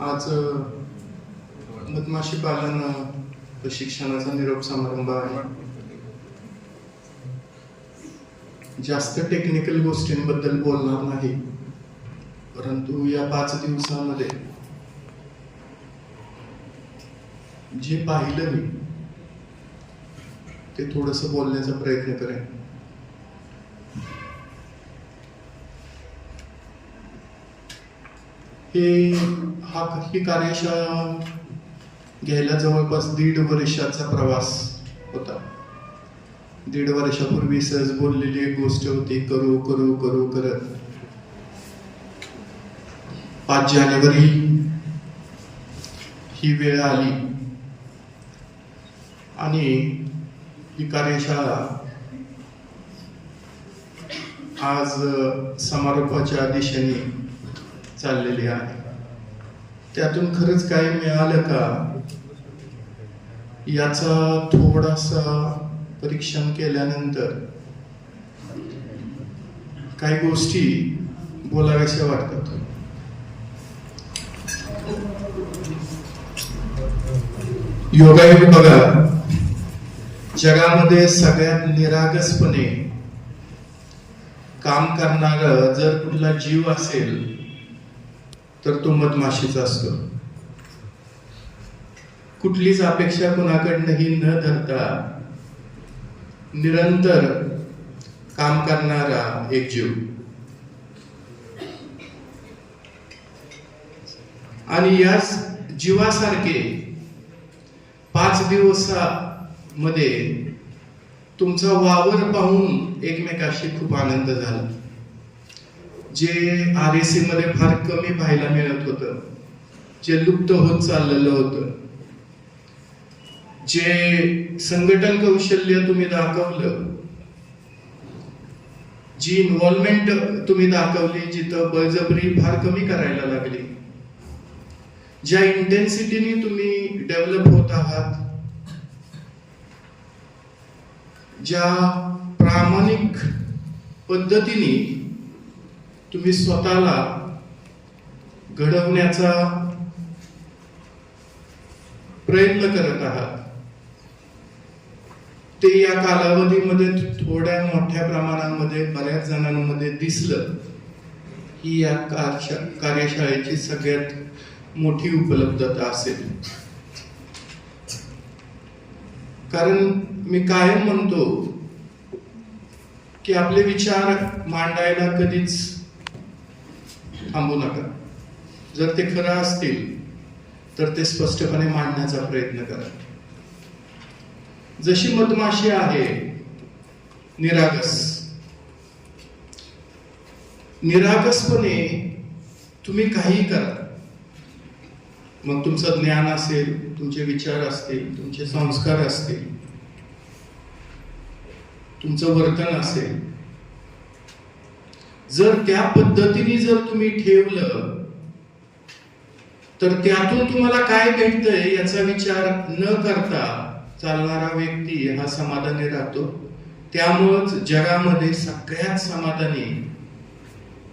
आज मधमाशी पालन प्रशिक्षणाचा निरोप समारंभ आहे. जास्त टेक्निकल गोष्टींबद्दल बोलणार नाही, परंतु या 5 दिवसामध्ये जे पाहिलं मी ते थोडंसं बोलण्याचा प्रयत्न करेन. ही कार्यशाळा घ्यायला जवळपास 1.5 वर्षाचा प्रवास होता. 1.5 वर्षापूर्वी सहज बोललेली एक गोष्ट होती, करू करू करू करत 5 जानेवारी ही वेळ आली आणि ही कार्यशाळा आज समारोपाच्या दिशेने चाललेली आहे. त्यातून खरंच काय मिळालं का याचा थोडासा परीक्षण केल्यानंतर काही गोष्टी बोलाव्याशा वाटतात. योगायोग बघा, जगामध्ये सगळ्यात निरागसपणे काम करणारा जर कुठला जीव असेल तर तो मधमाशीचा असतो. कुठलीच अपेक्षा कोणाकडनंही न धरता निरंतर काम करणारा एक जीव. आणि या जीवासारखे 5 दिवसामध्ये तुमचा वावर पाहून एकमेकाशी खूप आनंद झाला. जे RSC मध्ये फार कमी पाहायला मिळत होतं, जे लुप्त होत चाललेलं होतं, जे संघटन कौशल्य तुम्ही दाखवलं, जी इन्व्हॉल्वमेंट तुम्ही दाखवली, जिथं बळजबरी फार कमी करायला लागली, ज्या इंटेन्सिटीने तुम्ही डेव्हलप होत आहात, ज्या प्रामाणिक पद्धतीने तुम्ही स्वतःला घडवण्याचा प्रयत्न करत आहात, ते या कालावधीमध्ये थोड्या मोठ्या प्रमाणामध्ये बऱ्याच जणांमध्ये दिसलं. ही या कार्यशाळेची सगळ्यात मोठी उपलब्धता असेल. कारण मी कायम म्हणतो की आपले विचार मांडायला कधीच थांबू नका. जर ते खरं असतील तर ते स्पष्टपणे मांडण्याचा प्रयत्न करा. जशी मधमाशी आहे निरागसपणे तुम्ही काही करा. मग तुमचं ज्ञान असेल, तुमचे विचार असतील, तुमचे संस्कार असतील, तुमचं वर्तन असेल, जर त्या पद्धतीने जर तुम्ही ठेवलं तर त्यातून तुम्हाला काय भेटतंय याचा विचार न करता चालणारा व्यक्ती हा समाधानी राहतो. त्यामुळेच जगामध्ये सगळ्यात समाधानी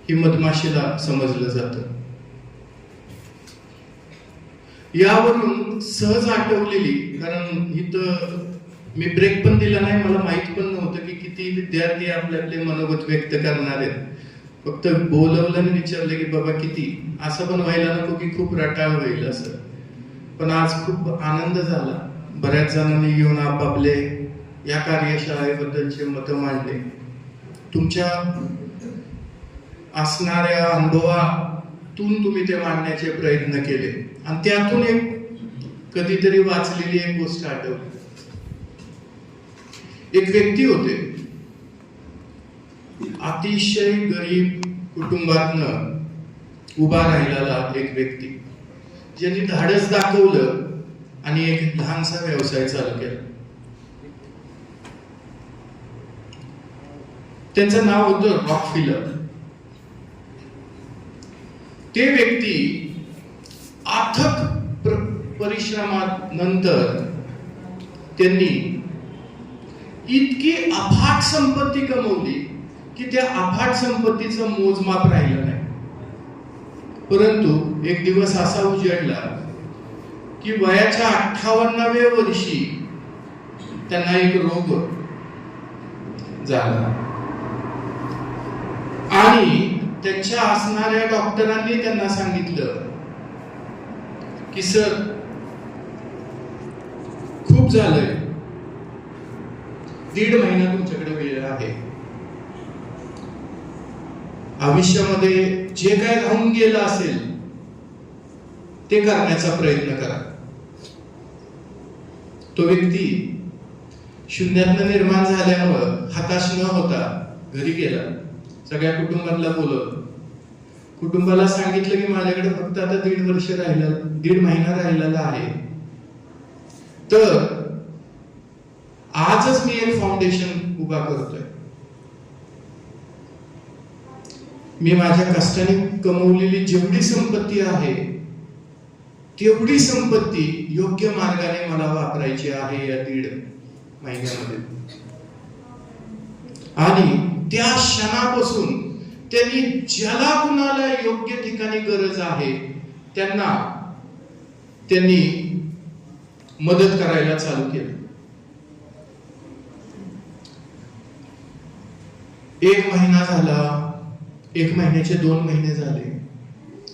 ही मधमाशीला समजलं जातं. यावरून सहज आठवलेली, कारण इथं मी ब्रेक पण दिला नाही, मला माहित पण नव्हतं की किती विद्यार्थी आपले मनोगत व्यक्त करणार आहेत. फक्त बोलवलं आणि विचारलं की बाबा किती, असं पण व्हायला नको की खूप रटाळ होईल असं. पण आज खूप आनंद झाला. बऱ्याच जणांनी येऊन आपापले या कार्यशाळेबद्दलचे मत मांडले. तुमच्या असणाऱ्या अनुभवातून तुम्ही ते मांडण्याचे प्रयत्न केले आणि त्यातून एक कधीतरी वाचलेली एक गोष्ट आठवली. एक व्यक्ती होते, अतिशय गरीब कुटुंबातनं उभा राहिलेला एक व्यक्ती, ज्यांनी धाडस दाखवलं आणि एक लहानसा व्यवसाय चालू केला. त्यांचं नाव होतं रॉकफिलर. ते व्यक्ती अथक परिश्रमात नंतर त्यांनी इतकी अफाट संपत्ती कमवली की त्या अफाट संपत्तीचं मोजमाप राहिलं नाही. परंतु एक दिवस असा उजेडला की वयाच्या 58व्या वर्षी त्यांना एक रोग झाला आणि त्यांच्या असणाऱ्या डॉक्टरांनी त्यांना सांगितलं की सर खूप झालंय, 1.5 महिना तुमच्याकडे वेळ आहे, आयुष्यामध्ये जे काय राहून गेलं असेल ते करण्याचा प्रयत्न करा. तो व्यक्ती शून्यातनं निर्माण झाल्यामुळं हताश न होता घरी गेला, सगळ्या कुटुंबाला बोलवलं, कुटुंबाला सांगितलं की माझ्याकडे फक्त आता 1.5 महिना राहिलेला आहे, तर आजच मी एक फाउंडेशन उभा करतोय. मी माझ्या कष्टाने कमवलेली जेवढी संपत्ती आहे तेवढी संपत्ती योग्य मार्गाने मला वापरायची आहे या 1.5 महिन्यामध्ये. आणि त्या क्षणापासून त्यांनी ज्याला कुणाला योग्य ठिकाणी गरज आहे त्यांनी मदत करायला चालू केलं. 1 महिना झाला, 1 महिन्याचे 2 महिने झाले,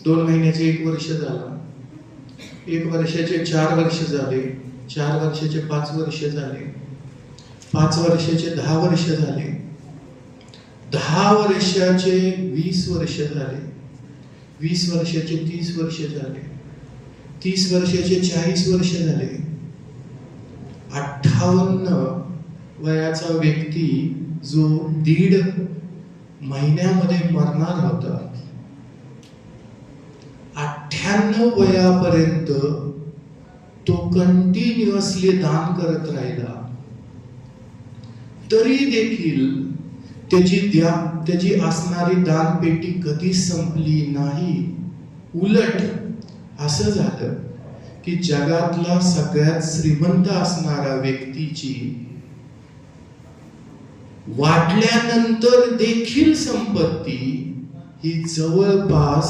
2 महिन्याचे 1 वर्ष झाला, 1 वर्षाचे 4 वर्ष झाले, 4 वर्षाचे 5 वर्ष झाले, 5 वर्षाचे 10 वर्ष झाले, 10 वर्षाचे 20 वर्ष झाले, 20 वर्षाचे 30 वर्ष झाले, 30 वर्षाचे 40 वर्ष झाले. 58 वयाचा व्यक्ती जो 1.5 महिन्यामध्ये मरणार होता, 98 वयापर्यंत तो कंटिन्युअसली दान करत राहिला, तरी देखील त्याची असणारी दानपेटी कधी संपली नाही. उलट असं झालं की जगातला सगळ्यात श्रीमंत असणारा व्यक्तीची वाढल्यानंतर देखील संपत्ती ही जवळपास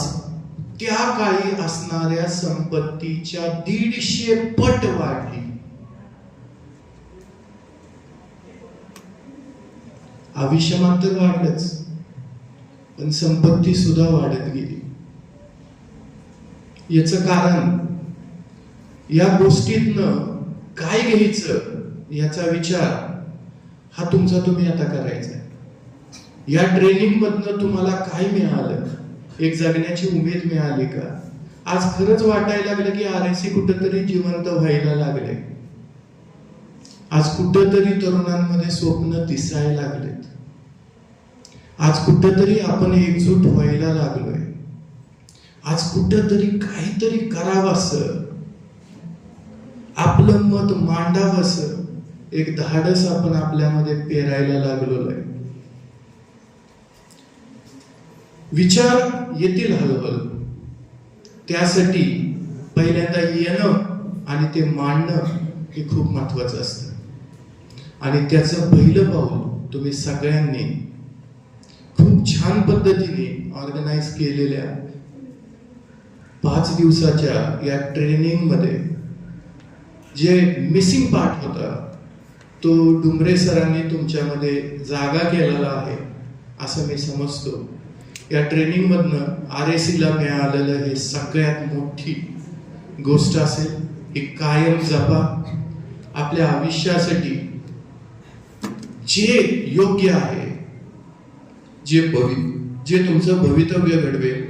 त्या काळी असणाऱ्या संपत्तीच्या 150 पट वाढली. आयुष्य मात्र वाढलंच, पण संपत्ती सुद्धा वाढत गेली. याचं कारण या गोष्टीतनं काय घ्यायचं याचा विचार हा तुमचा तुम्ही आता करायचा. या ट्रेनिंग मधनं तुम्हाला काय मिळालं? एक जगण्याची उमेद मिळाली का? आज खरंच वाटायला लागलं की RSC कुठंतरी जिवंत व्हायला लागले. आज कुठंतरी तरुणांमध्ये स्वप्न दिसायला लागलेत. आज कुठंतरी आपण एकजूट व्हायला लागलोय. आज कुठंतरी काहीतरी करावंसं, आपलं मत मांडावंसं एक धाडस आपण आपल्यामध्ये पेरायला लागलो आहे. विचार येतील हळूहळू. त्यासाठी पहिल्यांदा येणं आणि ते मांडणं हे खूप महत्वाचं असतं. आणि त्याचं पहिलं पाऊल तुम्ही सगळ्यांनी खूप छान पद्धतीने ऑर्गनाइज केलेल्या 5 दिवसाच्या या ट्रेनिंग मध्ये जे मिसिंग पार्ट होता तो डुमरे सरांनी तुमच्यामध्ये जागा केलेला आहे असं मी समजतो. या ट्रेनिंग मधनं RSC ला मिळालेलं हे सगळ्यात मोठी गोष्ट असेल. ही कायम जपा. आपल्या आयुष्यासाठी जे योग्य आहे, जे तुमचं भवितव्य घडवेल,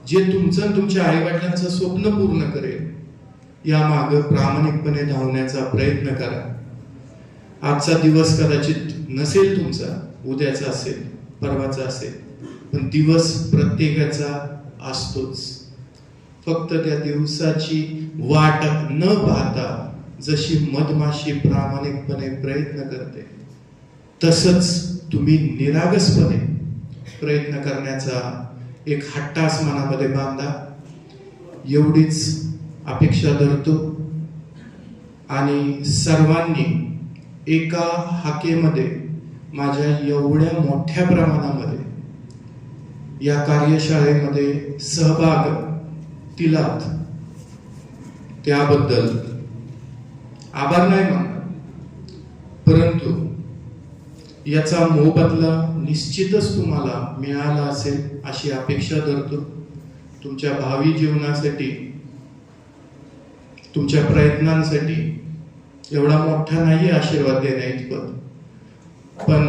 जे तुमचं तुमच्या आईवडिलांचं स्वप्न पूर्ण करेल, या मागे प्रामाणिकपणे धावण्याचा प्रयत्न करा. आजचा दिवस कदाचित नसेल तुमचा, उद्याचा असेल, परवाचा असेल, पण दिवस प्रत्येकाचा असतोच. फक्त त्या दिवसाची वाट न पाहता जशी मधमाशी प्रामाणिकपणे प्रयत्न करते तसंच तुम्ही निरागसपणे प्रयत्न करण्याचा एक हट्टास मनामध्ये बांधा. एवढीच अपेक्षा धरतो. आणि सर्वांनी एका हाकेमध्ये माझ्या एवढ्या मोठ्या प्रमाणामध्ये या कार्यशाळेमध्ये सहभाग दिलात त्याबद्दल आभार नाही मानणार, परंतु याचा मोबदला निश्चितच तुम्हाला मिळाला असेल अशी अपेक्षा धरतो. तुमच्या भावी जीवनासाठी, तुमच्या प्रयत्नांसाठी एवढा मोठा नाही आशीर्वाद देण्या इतपत, पण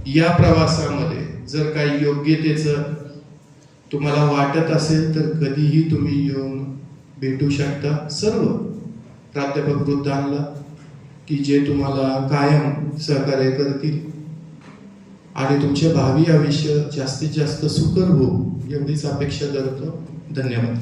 या प्रवासामध्ये जर काही योग्यतेचं तुम्हाला वाटत असेल तर कधीही तुम्ही येऊन भेटू शकता सर्व प्राध्यापक वृद्धांना, की जे तुम्हाला कायम सहकार्य करतील आणि तुमचे भावी आयुष्य जास्तीत जास्त सुकर हो एवढीच अपेक्षा करतो. धन्यवाद.